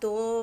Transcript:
2